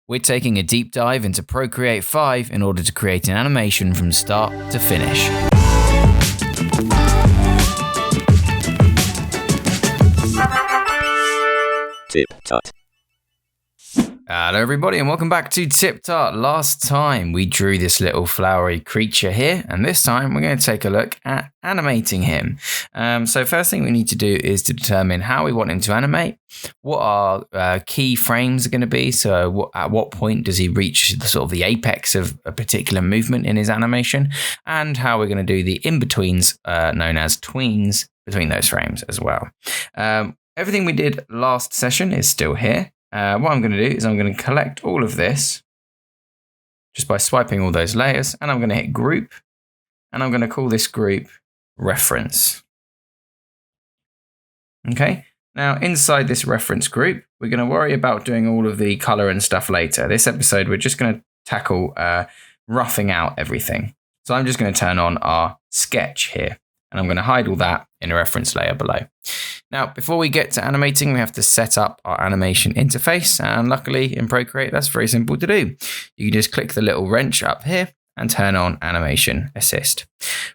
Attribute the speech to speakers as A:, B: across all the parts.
A: We're taking a deep dive into ProCreate 5 in order to create an animation from start to finish.
B: TipTut.
A: Hello everybody and welcome back to TipTut. Last time we drew this little flowery creature here, and this time we're going to take a look at animating him. So first thing we need to do is to determine how we want him to animate, what our keyframes are going to be, so at what point does he reach the apex of a particular movement in his animation, and how we're going to do the in-betweens known as tweens between those frames as well. Everything we did last session is still here. What I'm going to do is I'm going to collect all of this just by swiping all those layers, and I'm going to hit group, and I'm going to call this group reference. Okay, now inside this reference group, we're going to worry about doing all of the color and stuff later. This episode, we're just going to tackle roughing out everything. So I'm just going to turn on our sketch here, and I'm going to hide all that in a reference layer below. Now, before we get to animating, we have to set up our animation interface. And luckily in ProCreate, that's very simple to do. You can just click the little wrench up here and turn on animation assist.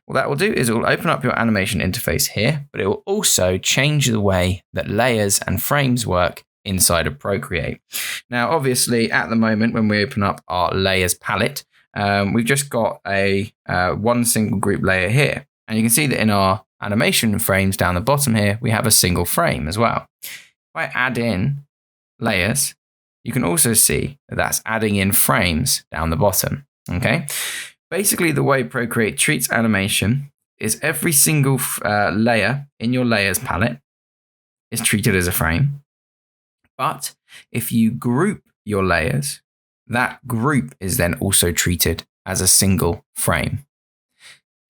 A: What that will do is it will open up your animation interface here, but it will also change the way that layers and frames work inside of ProCreate. Now, obviously at the moment, when we open up our layers palette, we've just got a one single group layer here. And you can see that in our animation frames down the bottom here, we have a single frame as well. If I add in layers, you can also see that that's adding in frames down the bottom. Okay. Basically, the way ProCreate treats animation is every single layer in your layers palette is treated as a frame. But if you group your layers, that group is then also treated as a single frame.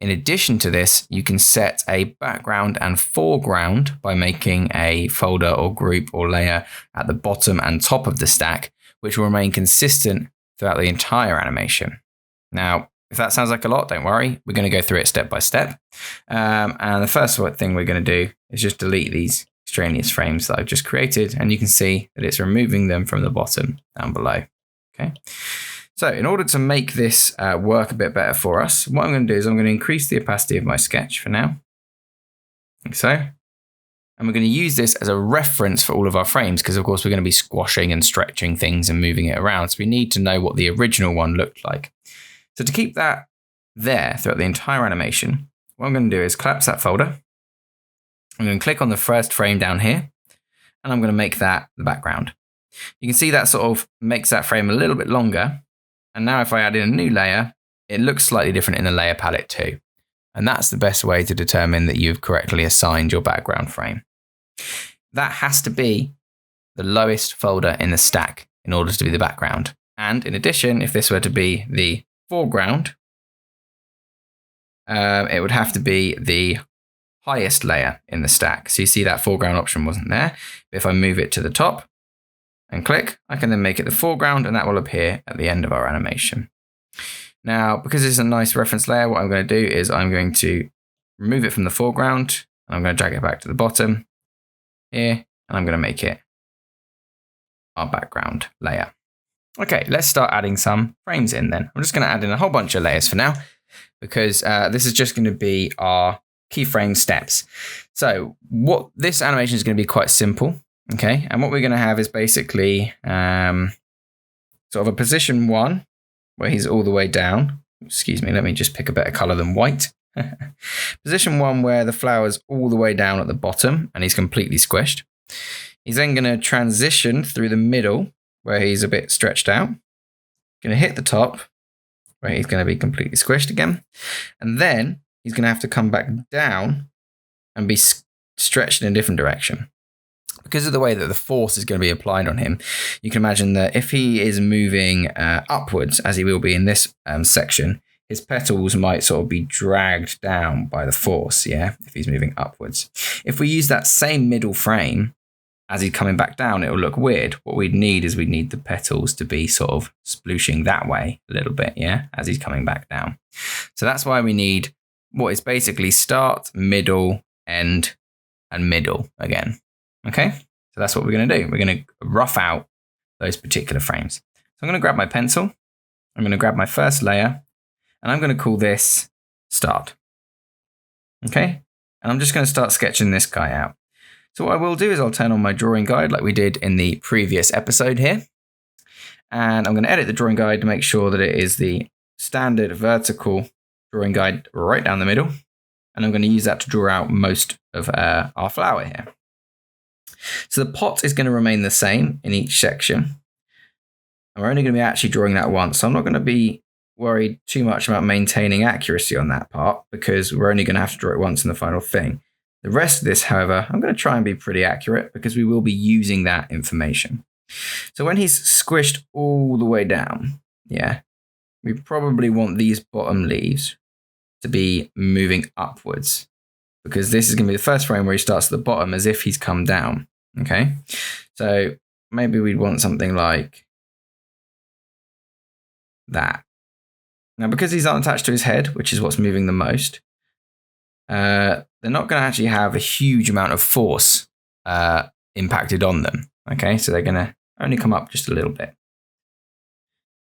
A: In addition to this, you can set a background and foreground by making a folder or group or layer at the bottom and top of the stack, which will remain consistent throughout the entire animation. Now, if that sounds like a lot, don't worry. We're going to go through it step by step. And the first thing we're going to do is just delete these extraneous frames that I've just created. And you can see that it's removing them from the bottom down below. Okay. So in order to make this work a bit better for us, what I'm going to do is I'm going to increase the opacity of my sketch for now, like so. And we're going to use this as a reference for all of our frames because, of course, we're going to be squashing and stretching things and moving it around. So we need to know what the original one looked like. So to keep that there throughout the entire animation, what I'm going to do is collapse that folder. I'm going to click on the first frame down here, and I'm going to make that the background. You can see that sort of makes that frame a little bit longer. And now if I add in a new layer, it looks slightly different in the layer palette too. And that's the best way to determine that you've correctly assigned your background frame. That has to be the lowest folder in the stack in order to be the background. And in addition, if this were to be the foreground, it would have to be the highest layer in the stack. So you see that foreground option wasn't there. If I move it to the top, and click, I can then make it the foreground, and that will appear at the end of our animation. Now, because it's a nice reference layer, what I'm going to do is I'm going to remove it from the foreground, and I'm going to drag it back to the bottom here, and I'm going to make it our background layer. Okay, let's start adding some frames in then. I'm just going to add in a whole bunch of layers for now, because this is just going to be our keyframe steps. So what this animation is going to be quite simple. Okay, and what we're going to have is basically sort of a position 1 where he's all the way down. Excuse me, let me just pick a better color than white. Position 1 where the flower's all the way down at the bottom and he's completely squished. He's then going to transition through the middle where he's a bit stretched out. Going to hit the top where he's going to be completely squished again. And then he's going to have to come back down and be stretched in a different direction. Because of the way that the force is going to be applied on him, you can imagine that if he is moving upwards, as he will be in this section, his petals might sort of be dragged down by the force, yeah, if he's moving upwards. If we use that same middle frame, as he's coming back down, it will look weird. What we'd need is we'd need the petals to be sort of splooshing that way a little bit, yeah, as he's coming back down. So that's why we need what is basically start, middle, end, and middle again. Okay, so that's what we're going to do. We're going to rough out those particular frames. So I'm going to grab my pencil. I'm going to grab my first layer, and I'm going to call this Start. Okay? And I'm just going to start sketching this guy out. So what I will do is I'll turn on my drawing guide like we did in the previous episode here. And I'm going to edit the drawing guide to make sure that it is the standard vertical drawing guide right down the middle. And I'm going to use that to draw out most of our flower here. So the pot is going to remain the same in each section. And we're only going to be actually drawing that once. So I'm not going to be worried too much about maintaining accuracy on that part because we're only going to have to draw it once in the final thing. The rest of this, however, I'm going to try and be pretty accurate because we will be using that information. So when he's squished all the way down, yeah, we probably want these bottom leaves to be moving upwards because this is going to be the first frame where he starts at the bottom as if he's come down. Okay, so maybe we'd want something like that. Now, because these aren't attached to his head, which is what's moving the most, they're not going to actually have a huge amount of force impacted on them. Okay, so they're going to only come up just a little bit.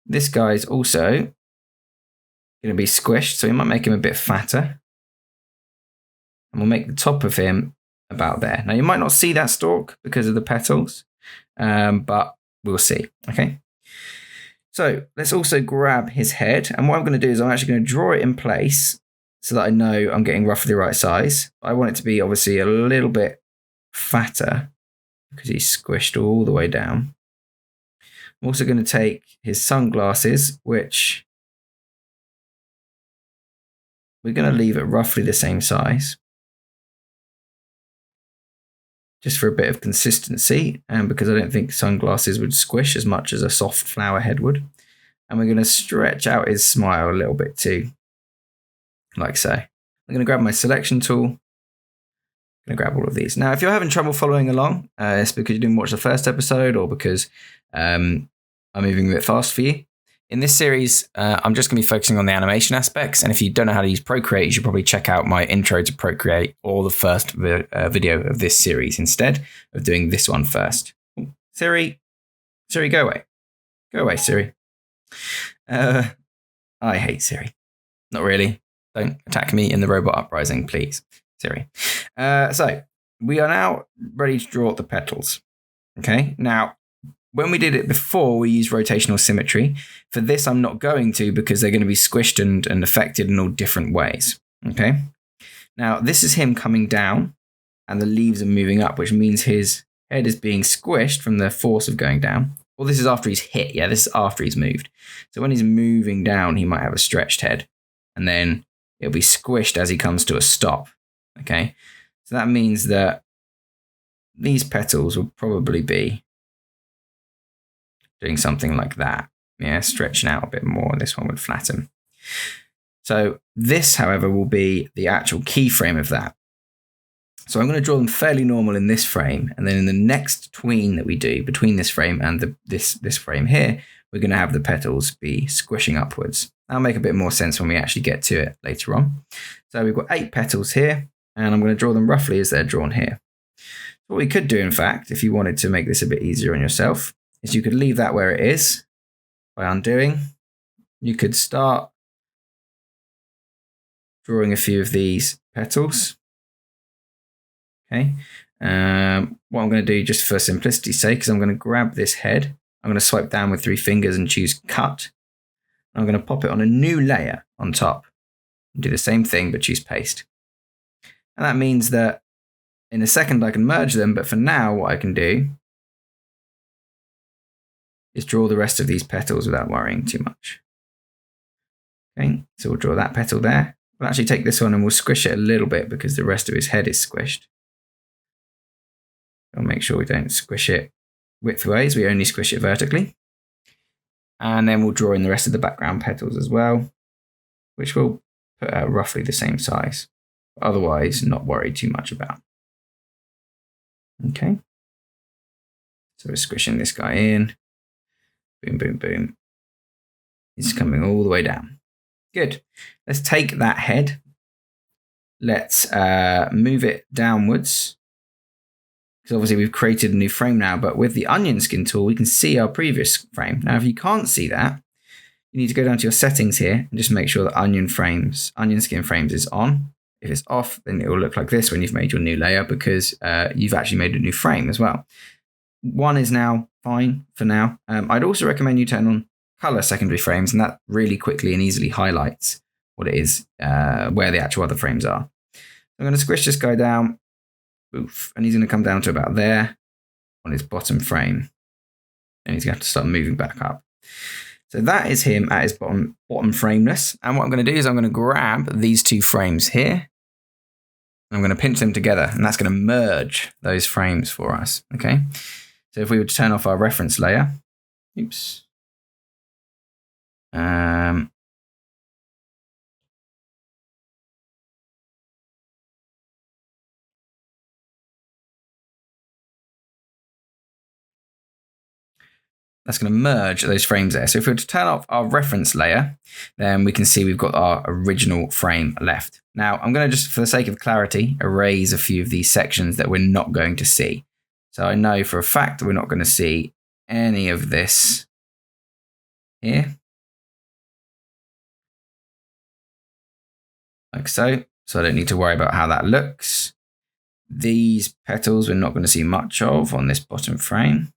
A: This guy's also going to be squished, so we might make him a bit fatter. And we'll make the top of him about there. Now, you might not see that stalk because of the petals, but we'll see. Okay. So let's also grab his head. And what I'm going to do is I'm actually going to draw it in place so that I know I'm getting roughly the right size. I want it to be obviously a little bit fatter because he's squished all the way down. I'm also going to take his sunglasses, which we're going to leave at roughly the same size. Just for a bit of consistency, and because I don't think sunglasses would squish as much as a soft flower head would. And we're going to stretch out his smile a little bit too, like so. I'm going to grab my selection tool. I'm going to grab all of these. Now, if you're having trouble following along, it's because you didn't watch the first episode or because I'm moving a bit fast for you. In this series, I'm just going to be focusing on the animation aspects. And if you don't know how to use ProCreate, you should probably check out my intro to ProCreate or the first video of this series instead of doing this one first. Siri, go away. Go away, Siri. I hate Siri. Not really. Don't attack me in the robot uprising, please, Siri. So we are now ready to draw the petals. Okay, now, when we did it before, we used rotational symmetry. For this, I'm not going to because they're going to be squished and affected in all different ways. Okay. Now, this is him coming down and the leaves are moving up, which means his head is being squished from the force of going down. Well, this is after he's hit. Yeah, this is after he's moved. So when he's moving down, he might have a stretched head and then it'll be squished as he comes to a stop. Okay. So that means that these petals will probably be doing something like that. Yeah, stretching out a bit more. This one would flatten. So this, however, will be the actual keyframe of that. So I'm going to draw them fairly normal in this frame. And then in the next tween that we do between this frame and this frame here, we're going to have the petals be squishing upwards. That'll make a bit more sense when we actually get to it later on. So we've got 8 petals here, and I'm going to draw them roughly as they're drawn here. What we could do, in fact, if you wanted to make this a bit easier on yourself, is you could leave that where it is by undoing. You could start drawing a few of these petals. Okay. What I'm going to do just for simplicity's sake is I'm going to grab this head. I'm going to swipe down with 3 fingers and choose cut. I'm going to pop it on a new layer on top. Do the same thing, but choose paste. And that means that in a second I can merge them, but for now what I can do is draw the rest of these petals without worrying too much. Okay, so we'll draw that petal there. We'll actually take this one and we'll squish it a little bit because the rest of his head is squished. We'll make sure we don't squish it widthways, we only squish it vertically. And then we'll draw in the rest of the background petals as well, which we'll put at roughly the same size. Otherwise, not worry too much about. Okay. So we're squishing this guy in. Boom, boom, boom. He's coming all the way down. Good. Let's take that head. Let's move it downwards because obviously we've created a new frame now, but with the onion skin tool, we can see our previous frame. Now, if you can't see that, you need to go down to your settings here and just make sure that onion skin frames is on. If it's off, then it will look like this when you've made your new layer, because you've actually made a new frame as well. One is now fine for now. I'd also recommend you turn on color secondary frames, and that really quickly and easily highlights what it is, where the actual other frames are. I'm going to squish this guy down, oof, and he's going to come down to about there on his bottom frame. And he's going to have to start moving back up. So that is him at his bottom frameless. And what I'm going to do is I'm going to grab these two frames here. I'm going to pinch them together, and that's going to merge those frames for us. Okay. So if we were to turn off our reference layer, oops. That's going to merge those frames there. So if we were to turn off our reference layer, then we can see we've got our original frame left. Now, I'm going to just, for the sake of clarity, erase a few of these sections that we're not going to see. So I know for a fact that we're not going to see any of this here. Like so. So I don't need to worry about how that looks. These petals we're not going to see much of on this bottom frame,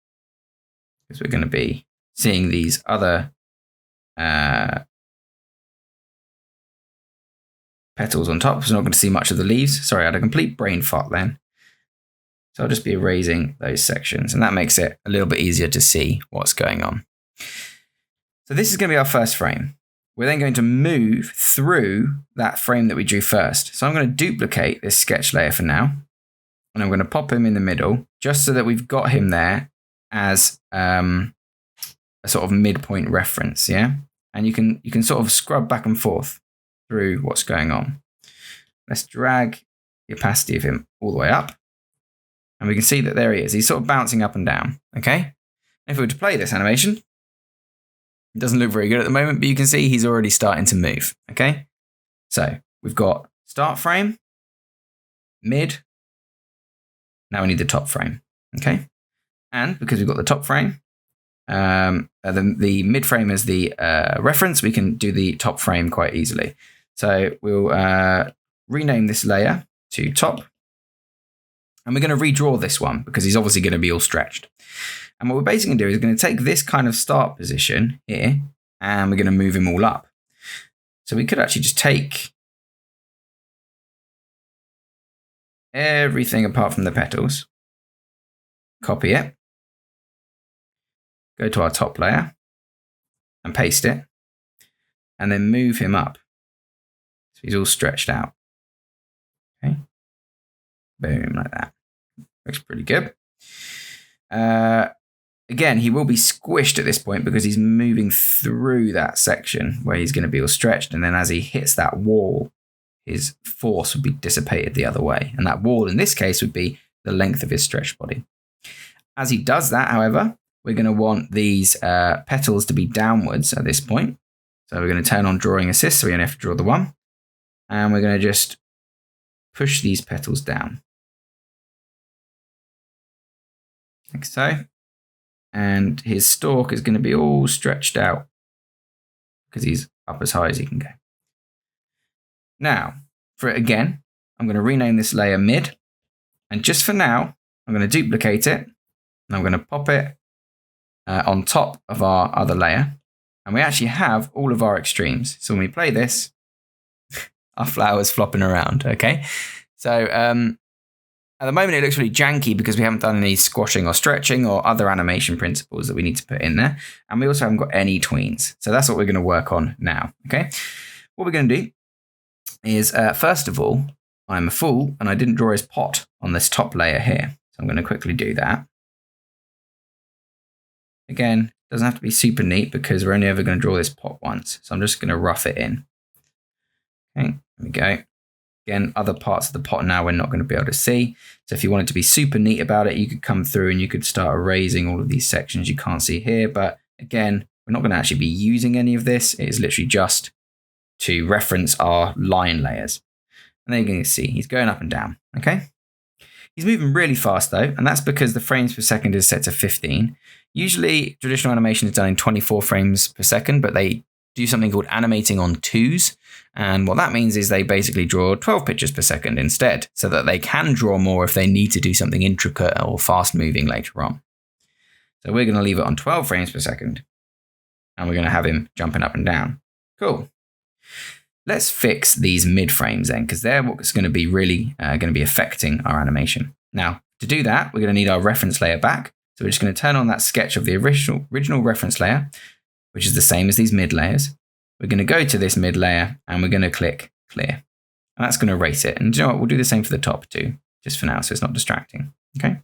A: because we're going to be seeing these other petals on top. So we're not going to see much of the leaves. Sorry, I had a complete brain fart then. So I'll just be erasing those sections, and that makes it a little bit easier to see what's going on. So this is going to be our first frame. We're then going to move through that frame that we drew first. So I'm going to duplicate this sketch layer for now, and I'm going to pop him in the middle just so that we've got him there as a sort of midpoint reference, yeah? And you can sort of scrub back and forth through what's going on. Let's drag the opacity of him all the way up, and we can see that there he is. He's sort of bouncing up and down, okay? If we were to play this animation, it doesn't look very good at the moment, but you can see he's already starting to move, okay? So we've got start frame, mid, now we need the top frame, okay? And because we've got the top frame, the mid frame as the reference, we can do the top frame quite easily. So we'll rename this layer to top. And we're going to redraw this one because he's obviously going to be all stretched. And what we're basically going to do is we're going to take this kind of start position here, and we're going to move him all up. So we could actually just take everything apart from the petals, copy it, go to our top layer and paste it, and then move him up. So he's all stretched out. Okay. Boom, like that. Looks pretty good. Again, he will be squished at this point because he's moving through that section where he's going to be all stretched. And then as he hits that wall, his force would be dissipated the other way. And that wall in this case would be the length of his stretched body. As he does that, however, we're going to want these petals to be downwards at this point. So we're going to turn on drawing assist, so we only have to draw the one. And we're going to just push these petals down. Like so. And his stalk is going to be all stretched out because he's up as high as he can go. Now, for it again, I'm going to rename this layer mid. And just for now, I'm going to duplicate it. And I'm going to pop it on top of our other layer. And we actually have all of our extremes. So when we play this, our flower's flopping around, okay? So at the moment, it looks really janky because we haven't done any squashing or stretching or other animation principles that we need to put in there. And we also haven't got any tweens. So that's what we're going to work on now, okay? What we're going to do is, first of all, I'm a fool and I didn't draw his pot on this top layer here. So I'm going to quickly do that. Again, doesn't have to be super neat because we're only ever going to draw this pot once. So I'm just going to rough it in. Okay, there we go. Again, other parts of the pot now we're not going to be able to see. So if you wanted to be super neat about it, you could come through and you could start erasing all of these sections you can't see here. But again, we're not going to actually be using any of this. It is literally just to reference our line layers. And then you can see he's going up and down. Okay. He's moving really fast though, and that's because the frames per second is set to 15. Usually traditional animation is done in 24 frames per second, but they do something called animating on twos. And what that means is they basically draw 12 pictures per second instead, so that they can draw more if they need to do something intricate or fast moving later on. So we're going to leave it on 12 frames per second, and we're going to have him jumping up and down. Cool. Let's fix these mid frames then, because they're what's going to be really going to be affecting our animation. Now, to do that, we're going to need our reference layer back. So we're just going to turn on that sketch of the original reference layer, which is the same as these mid layers. We're going to go to this mid layer and we're going to click clear. And that's going to erase it. And you know what? We'll do the same for the top too, just for now, so it's not distracting. Okay.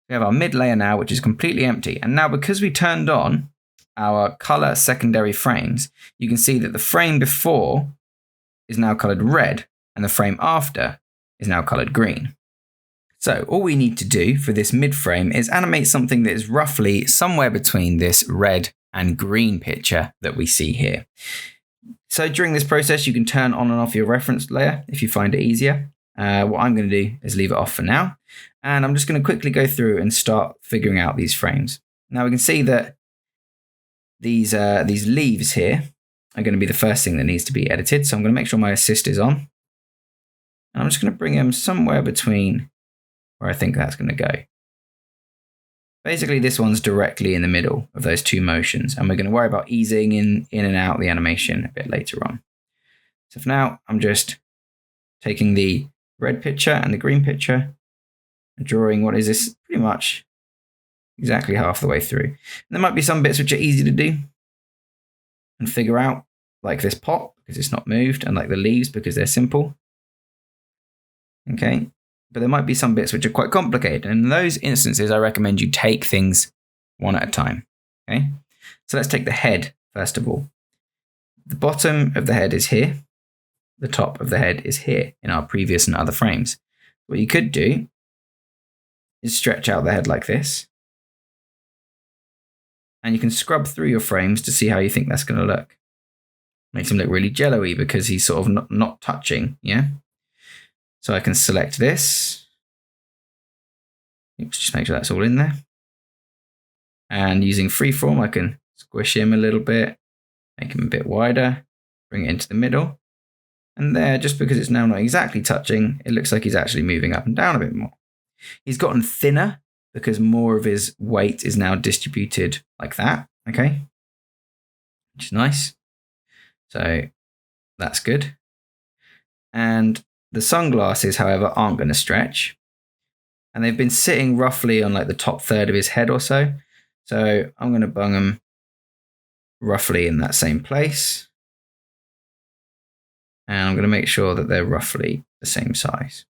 A: We have our mid layer now, which is completely empty. And now because we turned on our color secondary frames, you can see that the frame before is now colored red and the frame after is now colored green. So all we need to do for this mid frame is animate something that is roughly somewhere between this red and green picture that we see here. So during this process, you can turn on and off your reference layer if you find it easier. What I'm going to do is leave it off for now. And I'm just going to quickly go through and start figuring out these frames. Now we can see that these leaves here are going to be the first thing that needs to be edited. So I'm going to make sure my assist is on. And I'm just going to bring them somewhere between where I think that's going to go. Basically, this one's directly in the middle of those two motions, and we're going to worry about easing in and out the animation a bit later on. So for now, I'm just taking the red picture and the green picture and drawing what is this pretty much exactly half the way through. And there might be some bits which are easy to do and figure out, like this pot because it's not moved, and like the leaves because they're simple. Okay. But there might be some bits which are quite complicated. And in those instances, I recommend you take things one at a time. Okay. So let's take the head first of all. The bottom of the head is here. The top of the head is here in our previous and other frames. What you could do is stretch out the head like this. And you can scrub through your frames to see how you think that's going to look. Makes him look really jello-y because he's sort of not touching. Yeah. So I can select this. Oops, just make sure that's all in there. And using freeform, I can squish him a little bit, make him a bit wider, bring it into the middle. And there, just because it's now not exactly touching, it looks like he's actually moving up and down a bit more. He's gotten thinner because more of his weight is now distributed like that, okay? Which is nice. So that's good. And the sunglasses, however, aren't going to stretch. And they've been sitting roughly on like the top third of his head or so. So I'm going to bung them roughly in that same place. And I'm going to make sure that they're roughly the same size.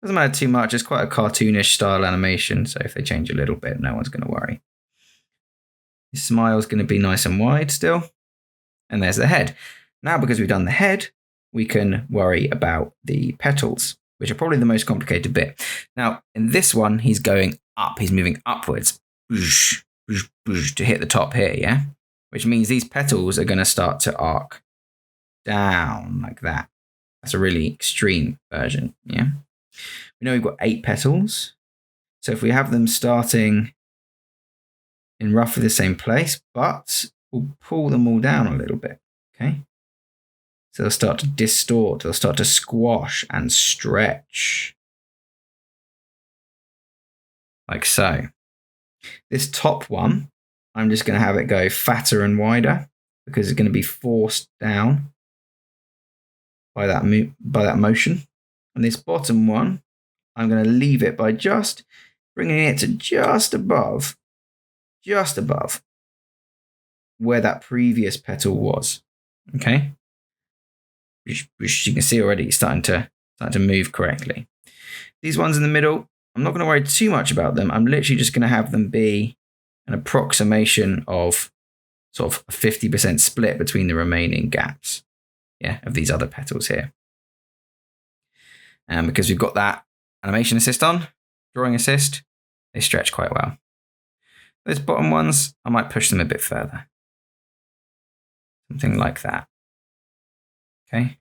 A: Doesn't matter too much. It's quite a cartoonish style animation. So if they change a little bit, no one's going to worry. His smile is going to be nice and wide still. And there's the head. Now, because we've done the head, we can worry about the petals, which are probably the most complicated bit. Now, in this one, he's going up. He's moving upwards to hit the top here, yeah? Which means these petals are going to start to arc down like that. That's a really extreme version, yeah? We know we've got 8 petals. So if we have them starting in roughly the same place, but we'll pull them all down a little bit, okay? So they'll start to distort, they'll start to squash and stretch. Like so. This top one, I'm just going to have it go fatter and wider because it's going to be forced down by that motion. And this bottom one, I'm going to leave it by just bringing it to just above where that previous petal was. Okay. Which you can see already starting to move correctly. These ones in the middle, I'm not going to worry too much about them. I'm literally just going to have them be an approximation of sort of a 50% split between the remaining gaps, yeah, of these other petals here. And because we've got that animation assist on, drawing assist, they stretch quite well. Those bottom ones, I might push them a bit further. Something like that. Okay.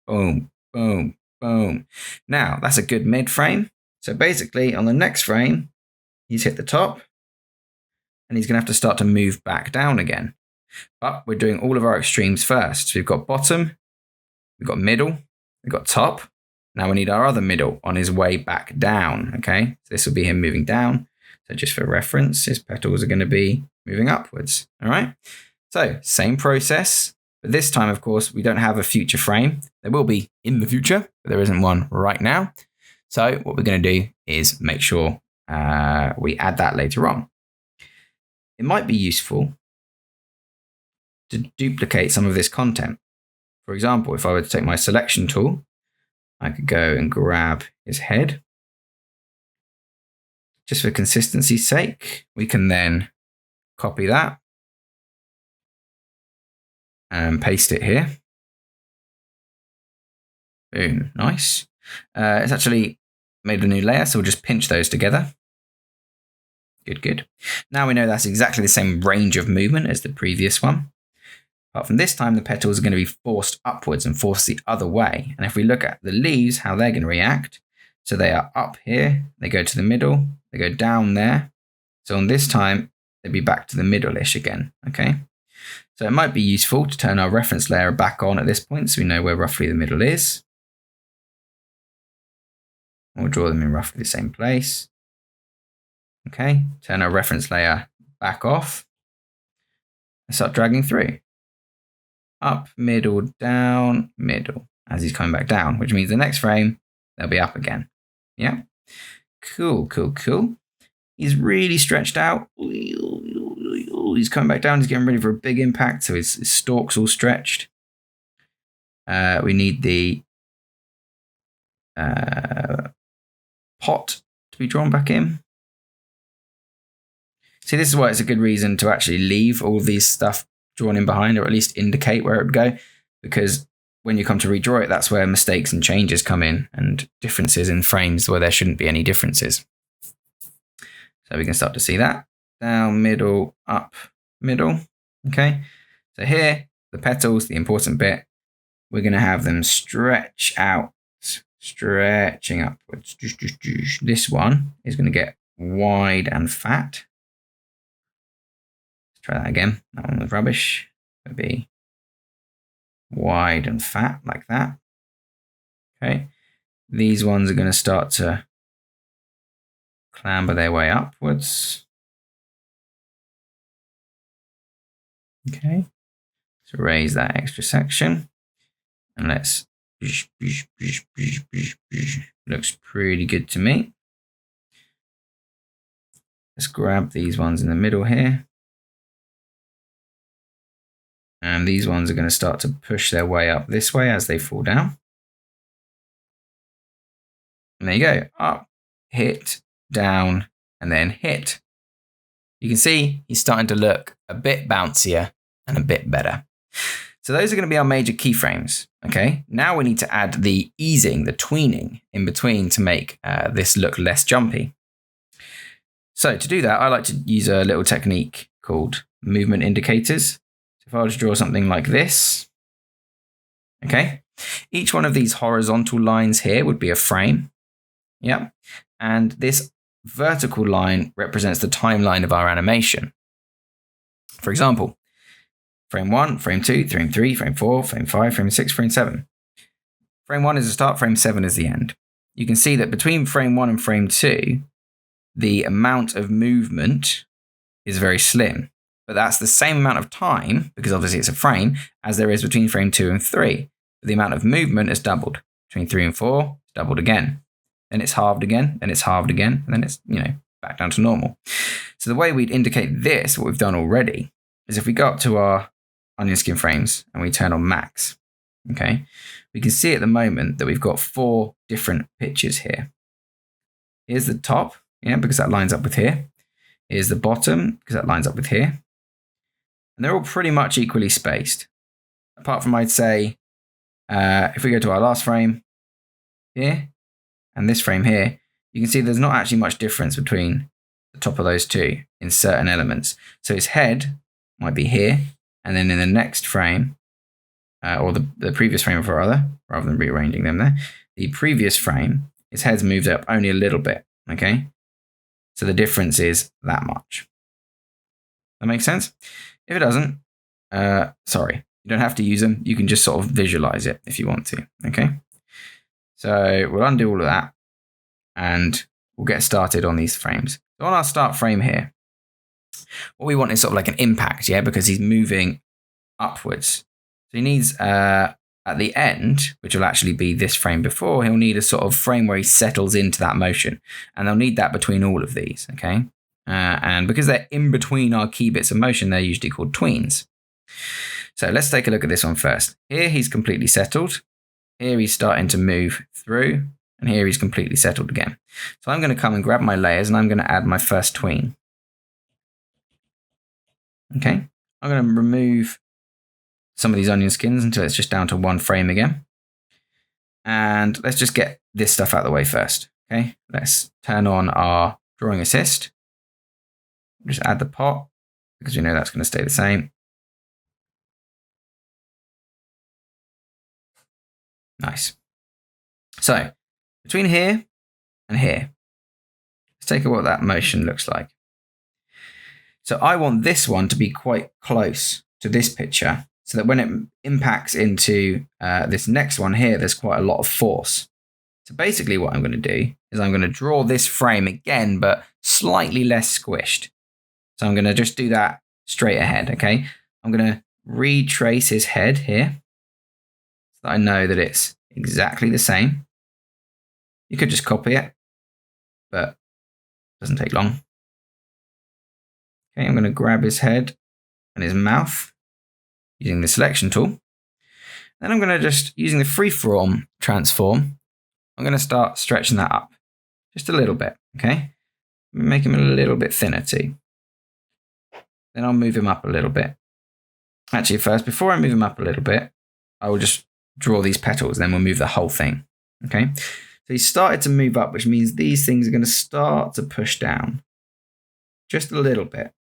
A: Boom, boom, Boom. Now, that's a good mid frame. So basically, on the next frame, he's hit the top, and he's going to have to start to move back down again. But we're doing all of our extremes first. So we've got bottom, we've got middle, we've got top. Now we need our other middle on his way back down, okay? So this will be him moving down. So just for reference, his petals are going to be moving upwards, all right? So same process, but this time, of course, we don't have a future frame. There will be in the future, but there isn't one right now. So what we're going to do is make sure we add that later on. It might be useful to duplicate some of this content. For example, if I were to take my selection tool, I could go and grab his head. Just for consistency's sake, we can then copy that and paste it here. Boom, nice. It's actually made a new layer, so we'll just pinch those together. Good, good. Now we know that's exactly the same range of movement as the previous one. Apart from this time, the petals are going to be forced upwards and forced the other way. And if we look at the leaves, how they're going to react, so they are up here, they go to the middle, they go down there. So on this time, they'd be back to the middle-ish again, okay? So it might be useful to turn our reference layer back on at this point so we know where roughly the middle is. We'll draw them in roughly the same place. Okay, turn our reference layer back off and start dragging through. Up, middle, down, middle, as he's coming back down, which means the next frame, they'll be up again. Yeah, cool, cool, cool. He's really stretched out. He's coming back down, he's getting ready for a big impact, so his stalk's all stretched. We need the pot to be drawn back in. See, this is why it's a good reason to actually leave all these stuff drawn in behind, or at least indicate where it would go, because when you come to redraw it, that's where mistakes and changes come in, and differences in frames where there shouldn't be any differences. So we can start to see that. Down, middle, up, middle. Okay, so here, the petals, the important bit, we're going to have them stretch out, stretching upwards. This one is going to get wide and fat. Try that again. That one was rubbish. It'll be wide and fat like that. Okay. These ones are going to start to clamber their way upwards. Okay. So raise that extra section. And let's... Looks pretty good to me. Let's grab these ones in the middle here. And these ones are going to start to push their way up this way as they fall down. And there you go. Up, hit, down, and then hit. You can see he's starting to look a bit bouncier and a bit better. So those are going to be our major keyframes. Okay. Now we need to add the easing, the tweening in between to make this look less jumpy. So to do that, I like to use a little technique called movement indicators. If I were to draw something like this, okay, each one of these horizontal lines here would be a frame. Yeah. And this vertical line represents the timeline of our animation. For example, frame 1, frame 2, frame 3, frame 4, frame 5, frame 6, frame 7. Frame 1 is the start, frame 7 is the end. You can see that between frame 1 and frame 2, the amount of movement is very slim. But that's the same amount of time, because obviously it's a frame, as there is between frame 2 and 3. But the amount of movement is doubled. Between 3 and 4, it's doubled again. Then it's halved again, then it's halved again, and then it's, back down to normal. So the way we'd indicate this, what we've done already, is if we go up to our onion skin frames and we turn on max, okay, we can see at the moment that we've got 4 different pitches here. Here's the top, because that lines up with here. Here's the bottom, because that lines up with here. And they're all pretty much equally spaced. Apart from, I'd say, if we go to our last frame here and this frame here, you can see there's not actually much difference between the top of those two in certain elements. So his head might be here, and then in the next frame, or the previous frame rather than rearranging them there. The previous frame, his head's moved up only a little bit, okay? So the difference is that much. That makes sense? If it doesn't, sorry, you don't have to use them. You can just sort of visualize it if you want to, okay? So we'll undo all of that and we'll get started on these frames. So on our start frame here, what we want is sort of like an impact, yeah, because he's moving upwards. So he needs, at the end, which will actually be this frame before, he'll need a sort of frame where he settles into that motion. And they'll need that between all of these, okay? And because they're in between our key bits of motion, they're usually called tweens. So let's take a look at this one first. Here he's completely settled. Here he's starting to move through. And here he's completely settled again. So I'm going to come and grab my layers and I'm going to add my first tween. Okay, I'm going to remove some of these onion skins until it's just down to one frame again. And let's just get this stuff out of the way first. Okay, let's turn on our drawing assist. Just add the pot because we know that's going to stay the same. Nice. So between here and here, let's take a look what that motion looks like. So I want this one to be quite close to this picture so that when it impacts into this next one here, there's quite a lot of force. So basically what I'm going to do is I'm going to draw this frame again, but slightly less squished. So I'm going to just do that straight ahead, okay? I'm going to retrace his head here so that I know that it's exactly the same. You could just copy it, but it doesn't take long. Okay, I'm going to grab his head and his mouth using the selection tool. Then I'm going to just, using the freeform transform, I'm going to start stretching that up just a little bit, okay? Make him a little bit thinner too. Then I'll move him up a little bit. Actually, first, before I move him up a little bit, I will just draw these petals, then we'll move the whole thing, okay? So he started to move up, which means these things are going to start to push down just a little bit.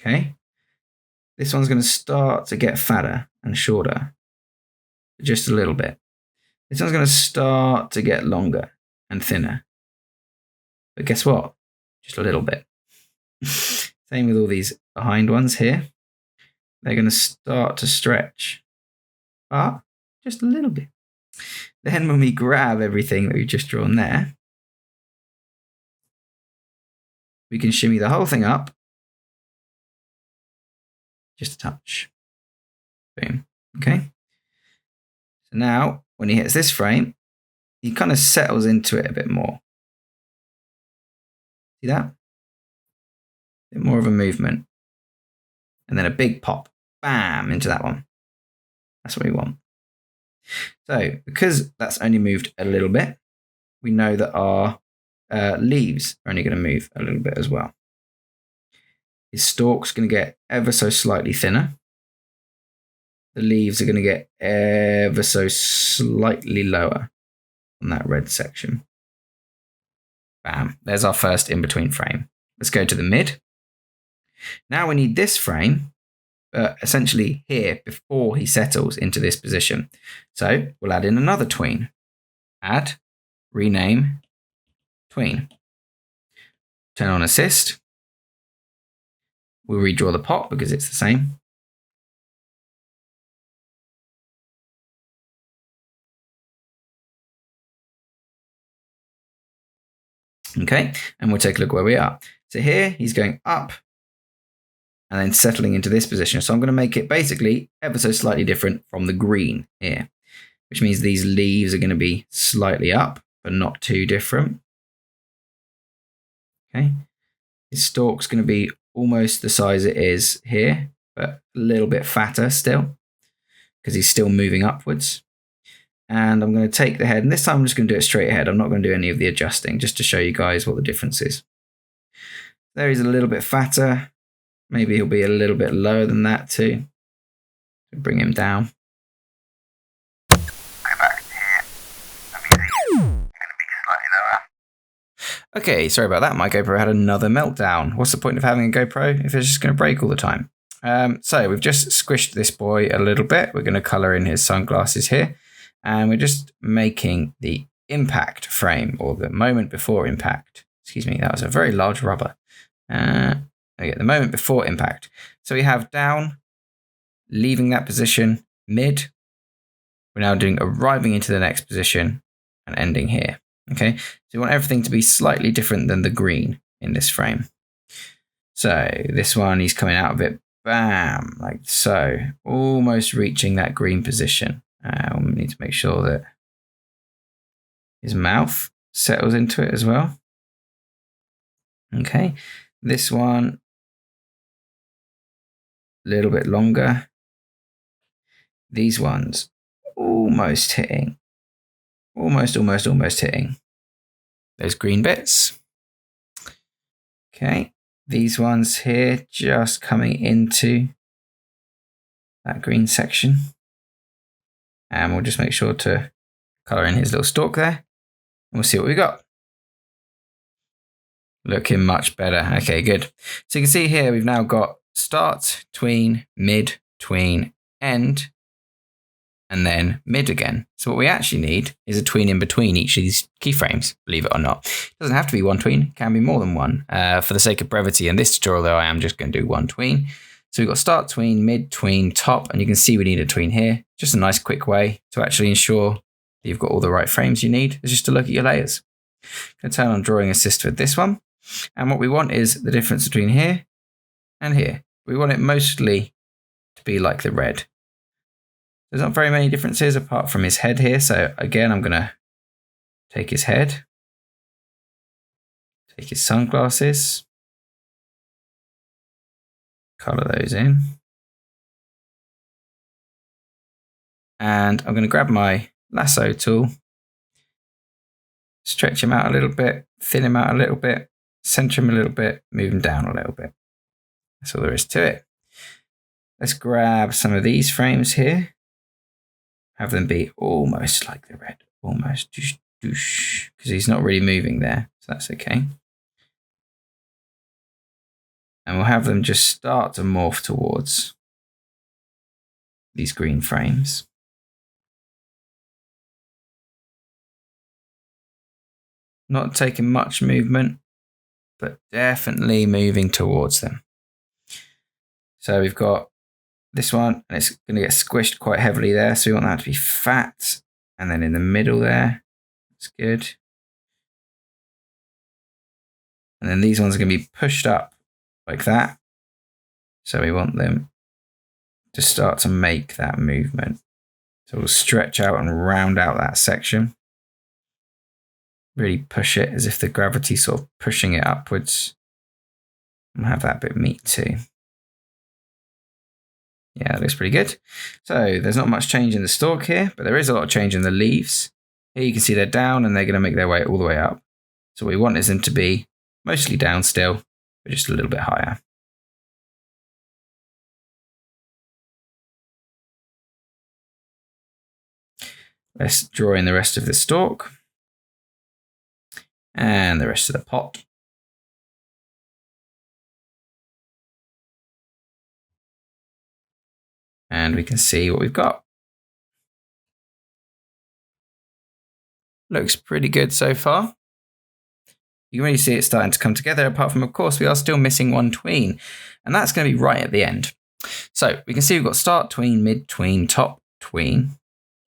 A: Okay, this one's going to start to get fatter and shorter, just a little bit. This one's going to start to get longer and thinner. But guess what? Just a little bit. Same with all these behind ones here. They're going to start to stretch, but just a little bit. Then when we grab everything that we've just drawn there, we can shimmy the whole thing up. Just a touch. Boom. Okay. So now, when he hits this frame, he kind of settles into it a bit more. See that? A bit more of a movement. And then a big pop. Bam! Into that one. That's what we want. So, because that's only moved a little bit, we know that our leaves are only going to move a little bit as well. His stalk's going to get ever so slightly thinner. The leaves are going to get ever so slightly lower on that red section. Bam. There's our first in-between frame. Let's go to the mid. Now we need this frame, essentially here before he settles into this position. So we'll add in another tween. Add, rename, tween. Turn on assist. We'll redraw the pot because it's the same. Okay, and we'll take a look where we are. So here he's going up and then settling into this position. So I'm going to make it basically ever so slightly different from the green here, which means these leaves are going to be slightly up, but not too different. Okay, his stalk's going to be almost the size it is here, but a little bit fatter still because he's still moving upwards. And I'm going to take the head, and this time I'm just going to do it straight ahead. I'm not going to do any of the adjusting, just to show you guys what the difference is. There he's a little bit fatter. Maybe he'll be a little bit lower than that too. Bring him down. Go back to here. That means he's going to be slightly lower. Okay, sorry about that. My GoPro had another meltdown. What's the point of having a GoPro if it's just going to break all the time? So we've just squished this boy a little bit. We're going to color in his sunglasses here. And we're just making the impact frame, or the moment before impact. Excuse me, that was a very large rubber. Okay, the moment before impact. So we have down, leaving that position, mid. We're now doing arriving into the next position and ending here. Okay, so you want everything to be slightly different than the green in this frame. So this one, he's coming out of it, bam, like so, almost reaching that green position. We need to make sure that his mouth settles into it as well. Okay, this one, a little bit longer. These ones, almost hitting. Almost hitting those green bits. Okay, these ones here just coming into that green section. And we'll just make sure to color in his little stalk there. And we'll see what we got. Looking much better. Okay, good. So you can see here we've now got start, tween, mid, tween, end, and then mid again. So what we actually need is a tween in between each of these keyframes, believe it or not. It doesn't have to be one tween, it can be more than one. For the sake of brevity in this tutorial though, I am just going to do one tween. So we've got start tween, mid tween, top, and you can see we need a tween here. Just a nice quick way to actually ensure that you've got all the right frames you need is just to look at your layers. I'm going to turn on drawing assist with this one. And what we want is the difference between here and here. We want it mostly to be like the red. There's not very many differences apart from his head here. So again, I'm going to take his head, take his sunglasses, color those in. And I'm going to grab my lasso tool, stretch him out a little bit, thin him out a little bit, center him a little bit, move him down a little bit. That's all there is to it. Let's grab some of these frames here, have them be almost like the red, almost doosh, doosh, because he's not really moving there, so that's okay. And we'll have them just start to morph towards these green frames. Not taking much movement, but definitely moving towards them. So we've got this one, and it's going to get squished quite heavily there. So we want that to be fat. And then in the middle there, that's good. And then these ones are going to be pushed up like that. So we want them to start to make that movement. So we'll stretch out and round out that section. Really push it as if the gravity's sort of pushing it upwards. And have that bit meet too. Yeah, that looks pretty good. So there's not much change in the stalk here, but there is a lot of change in the leaves. Here you can see they're down and they're going to make their way all the way up. So what we want is them to be mostly down still, but just a little bit higher. Let's draw in the rest of the stalk and the rest of the pot. And we can see what we've got. Looks pretty good so far. You can really see it starting to come together, apart from, of course, we are still missing one tween, and that's going to be right at the end. So we can see we've got start tween, mid tween, top tween.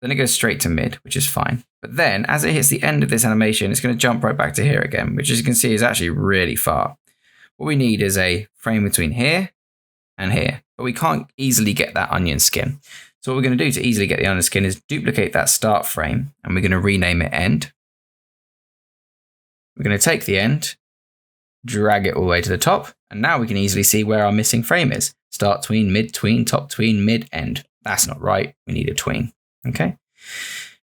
A: Then it goes straight to mid, which is fine. But then as it hits the end of this animation, it's going to jump right back to here again, which as you can see is actually really far. What we need is a frame between here and here, but we can't easily get that onion skin. So what we're going to do to easily get the onion skin is duplicate that start frame, and we're going to rename it end. We're going to take the end, drag it all the way to the top, and now we can easily see where our missing frame is. Start tween, mid tween, top tween, mid end. That's not right. We need a tween. Okay.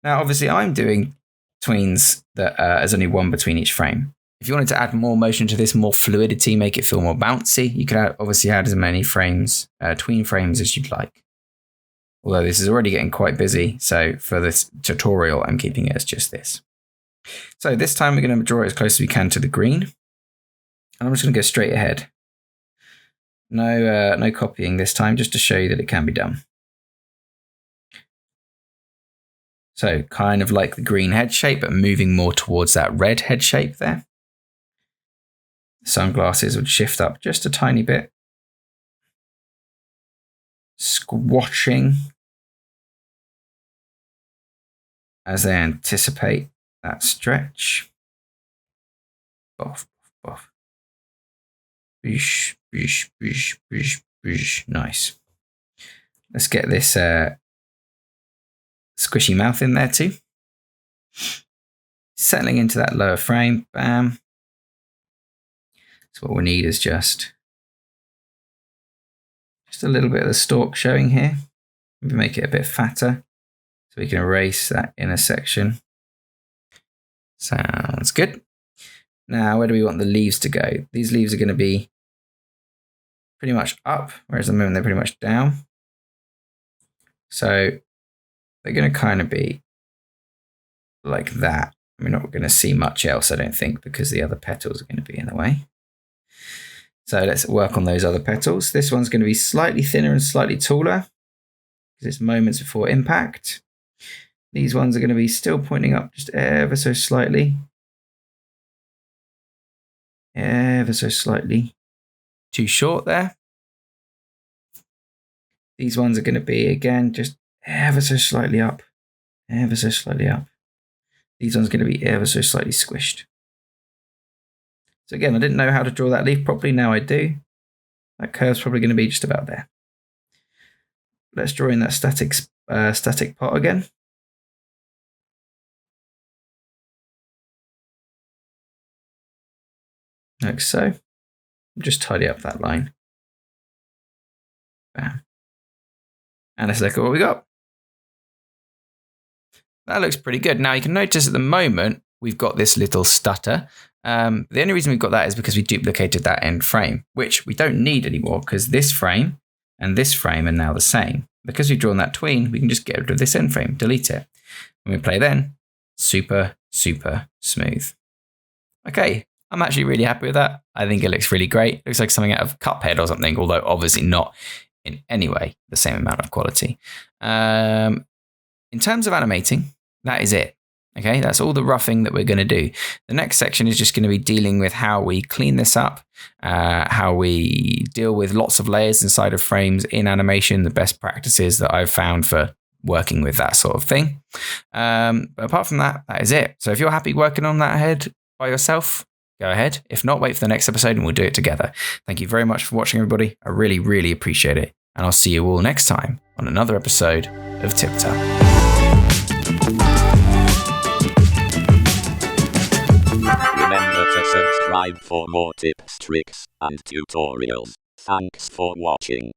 A: Now, obviously, I'm doing tweens that there's only one between each frame. If you wanted to add more motion to this, more fluidity, make it feel more bouncy, you could obviously add as many frames, tween frames as you'd like. Although this is already getting quite busy, so for this tutorial, I'm keeping it as just this. So this time we're going to draw it as close as we can to the green. And I'm just going to go straight ahead. No copying this time, just to show you that it can be done. So kind of like the green head shape, but moving more towards that red head shape there. Sunglasses would shift up just a tiny bit. Squashing as they anticipate that stretch. Buff, buff. Boosh, boosh, boosh, boosh, boosh. Nice. Let's get this squishy mouth in there too. Settling into that lower frame. Bam. So what we need is just a little bit of the stalk showing here. Maybe make it a bit fatter so we can erase that inner section. Sounds good. Now, where do we want the leaves to go? These leaves are going to be pretty much up, whereas at the moment they're pretty much down. So they're going to kind of be like that. We're not going to see much else, I don't think, because the other petals are going to be in the way. So let's work on those other petals. This one's going to be slightly thinner and slightly taller because it's moments before impact. These ones are going to be still pointing up just ever so slightly. Ever so slightly. Too short there. These ones are going to be, again, just ever so slightly up. Ever so slightly up. These ones are going to be ever so slightly squished. So again, I didn't know how to draw that leaf properly. Now I do. That curve's probably going to be just about there. Let's draw in that static pot again. Like so. Just tidy up that line. Bam. And let's look at what we got. That looks pretty good. Now you can notice at the moment, we've got this little stutter. The only reason we've got that is because we duplicated that end frame, which we don't need anymore because this frame and this frame are now the same. Because we've drawn that tween, we can just get rid of this end frame, delete it. When we play then, super, super smooth. Okay, I'm actually really happy with that. I think it looks really great. It looks like something out of Cuphead or something, although obviously not in any way the same amount of quality. In terms of animating, that is it. Okay, that's all the roughing that we're going to do. The next section is just going to be dealing with how we clean this up, how we deal with lots of layers inside of frames in animation, the best practices that I've found for working with that sort of thing. But apart from that, that is it. So if you're happy working on that ahead by yourself, go ahead. If not, wait for the next episode and we'll do it together. Thank you very much for watching, everybody. I really, really appreciate it. And I'll see you all next time on another episode of TipTut.
B: Remember to subscribe for more tips, tricks, and tutorials. Thanks for watching.